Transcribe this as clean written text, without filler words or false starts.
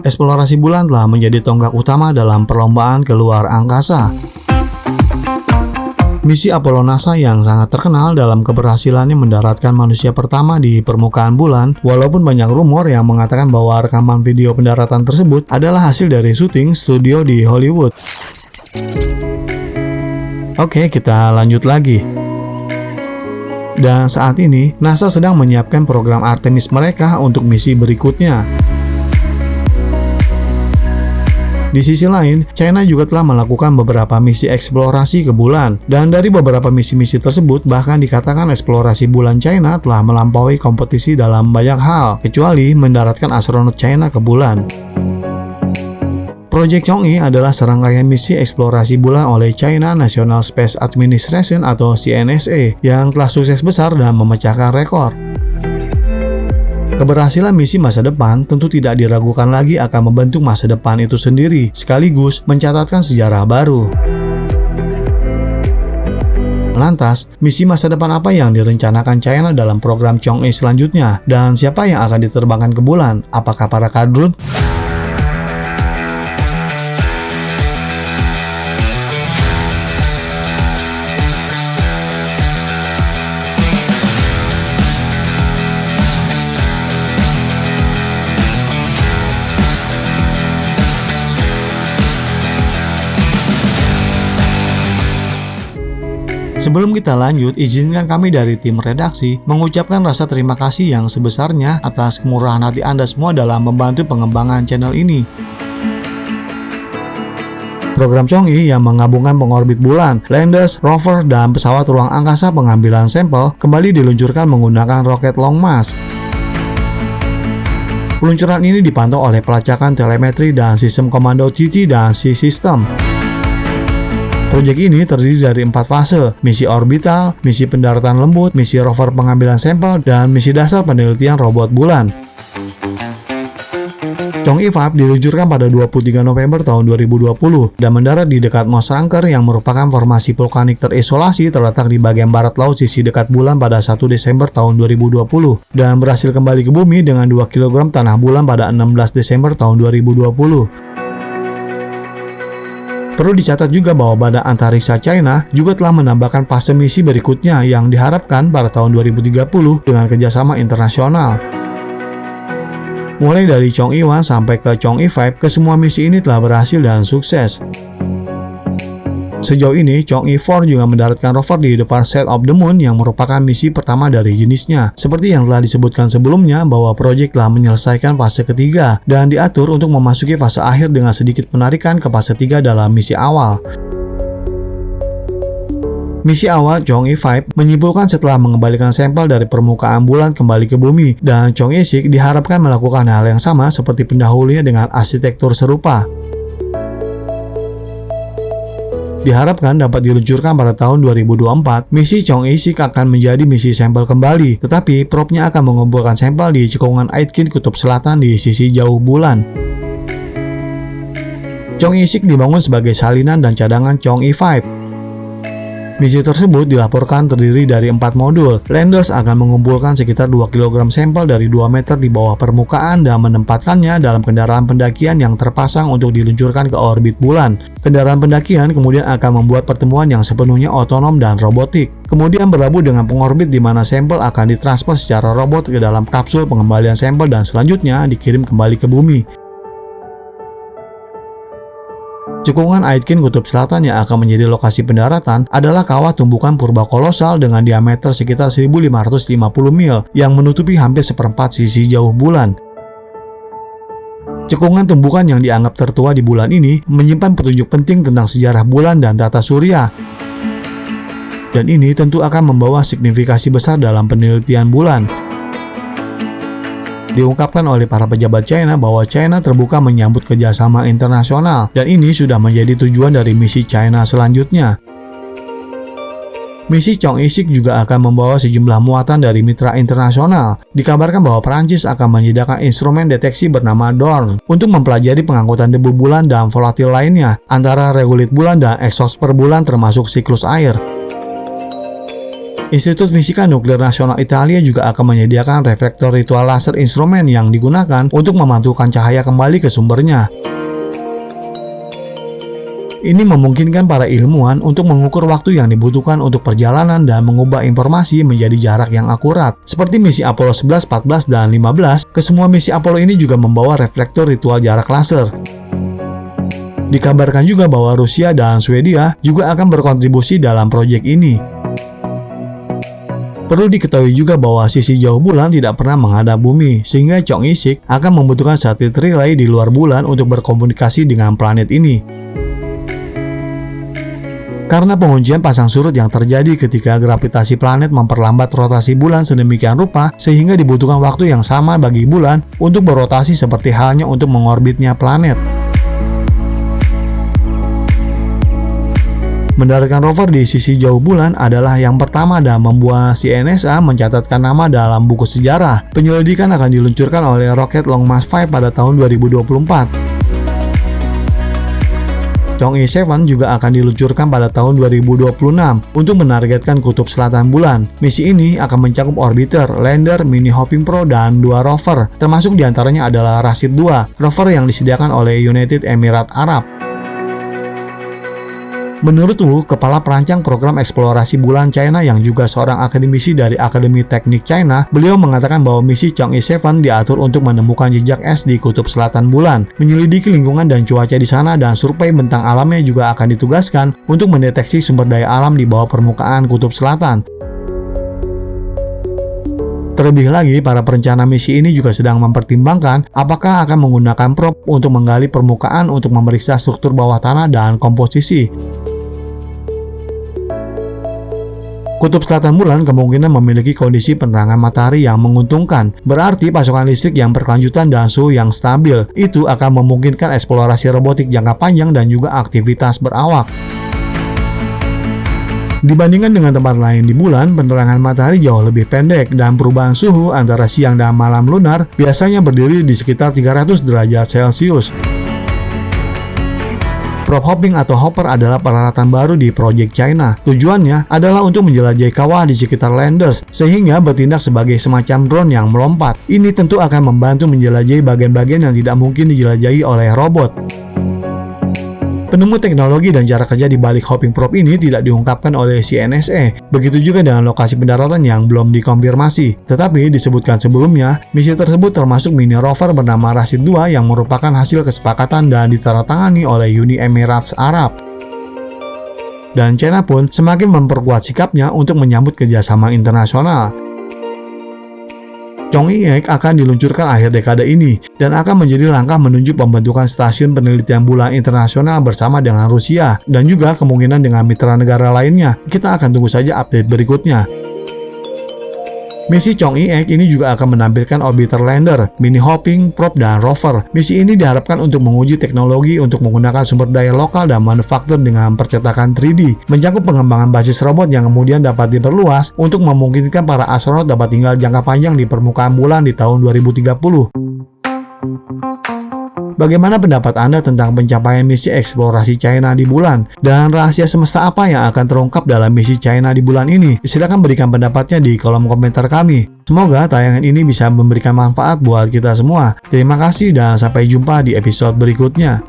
Eksplorasi bulan telah menjadi tonggak utama dalam perlombaan keluar angkasa. Misi Apollo NASA yang sangat terkenal dalam keberhasilannya mendaratkan manusia pertama di permukaan bulan, walaupun banyak rumor yang mengatakan bahwa rekaman video pendaratan tersebut adalah hasil dari syuting studio di Hollywood. Oke, kita lanjut lagi. Dan saat ini, NASA sedang menyiapkan program Artemis mereka untuk misi berikutnya. Di sisi lain, China juga telah melakukan beberapa misi eksplorasi ke bulan, dan dari beberapa misi-misi tersebut bahkan dikatakan eksplorasi bulan China telah melampaui kompetisi dalam banyak hal, kecuali mendaratkan astronot China ke bulan. Project Chang'e adalah serangkaian misi eksplorasi bulan oleh China National Space Administration atau CNSA yang telah sukses besar dan memecahkan rekor. Keberhasilan misi masa depan tentu tidak diragukan lagi akan membentuk masa depan itu sendiri, sekaligus mencatatkan sejarah baru. Lantas, misi masa depan apa yang direncanakan China dalam program Chang'e selanjutnya? Dan siapa yang akan diterbangkan ke bulan? Apakah para kadrun? Sebelum kita lanjut, izinkan kami dari tim redaksi mengucapkan rasa terima kasih yang sebesarnya atas kemurahan hati Anda semua dalam membantu pengembangan channel ini. Program Chang'e yang menggabungkan pengorbit bulan, landers, rover, dan pesawat ruang angkasa pengambilan sampel kembali diluncurkan menggunakan roket Long March. Peluncuran ini dipantau oleh pelacakan telemetri dan sistem komando TT dan C-System. Proyek ini terdiri dari 4 fase, misi orbital, misi pendaratan lembut, misi rover pengambilan sampel, dan misi dasar penelitian robot bulan. Chang'e 5 diluncurkan pada 23 November tahun 2020 dan mendarat di dekat Mos Ranker yang merupakan formasi vulkanik terisolasi terletak di bagian barat laut sisi dekat bulan pada 1 Desember tahun 2020 dan berhasil kembali ke bumi dengan 2 kg tanah bulan pada 16 Desember tahun 2020. Perlu dicatat juga bahwa Badan Antariksa China juga telah menambahkan fase misi berikutnya yang diharapkan pada tahun 2030 dengan kerjasama internasional. Mulai dari Chang'e 1 sampai ke Chang'e 5, kesemua misi ini telah berhasil dan sukses. Sejauh ini, Chang'e 4 juga mendaratkan rover di The Far Side of the Moon yang merupakan misi pertama dari jenisnya. Seperti yang telah disebutkan sebelumnya bahwa proyek telah menyelesaikan fase ketiga dan diatur untuk memasuki fase akhir dengan sedikit penarikan ke fase 3 dalam misi awal. Misi awal Chang'e 5 menyimpulkan setelah mengembalikan sampel dari permukaan bulan kembali ke bumi, dan Chang'e 6 diharapkan melakukan hal yang sama seperti pendahulunya dengan arsitektur serupa. Diharapkan dapat diluncurkan pada tahun 2024, misi Chang'e 6 akan menjadi misi sampel kembali, tetapi probe-nya akan mengumpulkan sampel di cekungan Aitken Kutub Selatan di sisi jauh bulan. Chang'e 6 dibangun sebagai salinan dan cadangan Chang'e 5. Misi tersebut dilaporkan terdiri dari 4 modul. Landers akan mengumpulkan sekitar 2 kg sampel dari 2 meter di bawah permukaan dan menempatkannya dalam kendaraan pendakian yang terpasang untuk diluncurkan ke orbit bulan. Kendaraan pendakian kemudian akan membuat pertemuan yang sepenuhnya otonom dan robotik. Kemudian berlabuh dengan pengorbit di mana sampel akan ditransfer secara robot ke dalam kapsul pengembalian sampel dan selanjutnya dikirim kembali ke bumi. Cekungan Aitken Kutub Selatan yang akan menjadi lokasi pendaratan adalah kawah tumbukan purba kolosal dengan diameter sekitar 1550 mil yang menutupi hampir seperempat sisi jauh bulan. Cekungan tumbukan yang dianggap tertua di bulan ini menyimpan petunjuk penting tentang sejarah bulan dan tata surya. Dan ini tentu akan membawa signifikasi besar dalam penelitian bulan. Diungkapkan oleh para pejabat China bahwa China terbuka menyambut kerjasama internasional dan ini sudah menjadi tujuan dari misi China selanjutnya. Misi Chang'e 6 juga akan membawa sejumlah muatan dari mitra internasional. Dikabarkan bahwa Prancis akan menyediakan instrumen deteksi bernama DORN untuk mempelajari pengangkutan debu bulan dan volatil lainnya, antara regolith bulan dan exhaust per bulan termasuk siklus air. Institut Fisika Nuklir Nasional Italia juga akan menyediakan reflektor ritual laser instrumen yang digunakan untuk memantulkan cahaya kembali ke sumbernya. Ini memungkinkan para ilmuwan untuk mengukur waktu yang dibutuhkan untuk perjalanan dan mengubah informasi menjadi jarak yang akurat. Seperti misi Apollo 11, 14, dan 15, kesemua misi Apollo ini juga membawa reflektor ritual jarak laser. Dikabarkan juga bahwa Rusia dan Swedia juga akan berkontribusi dalam proyek ini. Perlu diketahui juga bahwa sisi jauh bulan tidak pernah menghadap bumi, sehingga Chong Il-sik akan membutuhkan satelit relay di luar bulan untuk berkomunikasi dengan planet ini. Karena penguncian pasang surut yang terjadi ketika gravitasi planet memperlambat rotasi bulan sedemikian rupa, sehingga dibutuhkan waktu yang sama bagi bulan untuk berotasi seperti halnya untuk mengorbitnya planet. Mendaratkan rover di sisi jauh bulan adalah yang pertama dan membuat si NASA mencatatkan nama dalam buku sejarah. Penyelidikan akan diluncurkan oleh roket Long March 5 pada tahun 2024. Chang'e 7 juga akan diluncurkan pada tahun 2026 untuk menargetkan kutub selatan bulan. Misi ini akan mencakup orbiter, lander, mini hopping probe, dan 2 rover, termasuk diantaranya adalah Rashid 2, rover yang disediakan oleh United Emirates Arab. Menurut Wu, kepala perancang program eksplorasi bulan China yang juga seorang akademisi dari Akademi Teknik China, beliau mengatakan bahwa misi Chang'e 7 diatur untuk menemukan jejak es di kutub selatan bulan, menyelidiki lingkungan dan cuaca di sana, dan survei bentang alamnya juga akan ditugaskan untuk mendeteksi sumber daya alam di bawah permukaan kutub selatan. Terlebih lagi, para perencana misi ini juga sedang mempertimbangkan apakah akan menggunakan probe untuk menggali permukaan untuk memeriksa struktur bawah tanah dan komposisi. Kutub selatan bulan kemungkinan memiliki kondisi penerangan matahari yang menguntungkan, berarti pasokan listrik yang berkelanjutan dan suhu yang stabil. Itu akan memungkinkan eksplorasi robotik jangka panjang dan juga aktivitas berawak. Dibandingkan dengan tempat lain di bulan, penerangan matahari jauh lebih pendek dan perubahan suhu antara siang dan malam lunar biasanya berdiri di sekitar 300 derajat Celcius. Probe hopping atau hopper adalah peralatan baru di proyek China. Tujuannya adalah untuk menjelajahi kawah di sekitar landers, sehingga bertindak sebagai semacam drone yang melompat. Ini tentu akan membantu menjelajahi bagian-bagian yang tidak mungkin dijelajahi oleh robot. Penemu teknologi dan cara kerja di balik hopping probe ini tidak diungkapkan oleh si NSA. Begitu juga dengan lokasi pendaratan yang belum dikonfirmasi. Tetapi disebutkan sebelumnya, misi tersebut termasuk mini rover bernama Rashid 2 yang merupakan hasil kesepakatan dan ditandatangani oleh Uni Emirat Arab. Dan China pun semakin memperkuat sikapnya untuk menyambut kerjasama internasional. Chang'e akan diluncurkan akhir dekade ini dan akan menjadi langkah menuju pembentukan stasiun penelitian bulan internasional bersama dengan Rusia dan juga kemungkinan dengan mitra negara lainnya. Kita akan tunggu saja update berikutnya. Misi Chang'e ini juga akan menampilkan orbiter lander, mini hopping probe, dan rover. Misi ini diharapkan untuk menguji teknologi untuk menggunakan sumber daya lokal dan manufaktur dengan percetakan 3D, mencakup pengembangan basis robot yang kemudian dapat diperluas untuk memungkinkan para astronot dapat tinggal jangka panjang di permukaan bulan di tahun 2030. Bagaimana pendapat Anda tentang pencapaian misi eksplorasi China di bulan? Dan rahasia semesta apa yang akan terungkap dalam misi China di bulan ini? Silakan berikan pendapatnya di kolom komentar kami. Semoga tayangan ini bisa memberikan manfaat buat kita semua. Terima kasih dan sampai jumpa di episode berikutnya.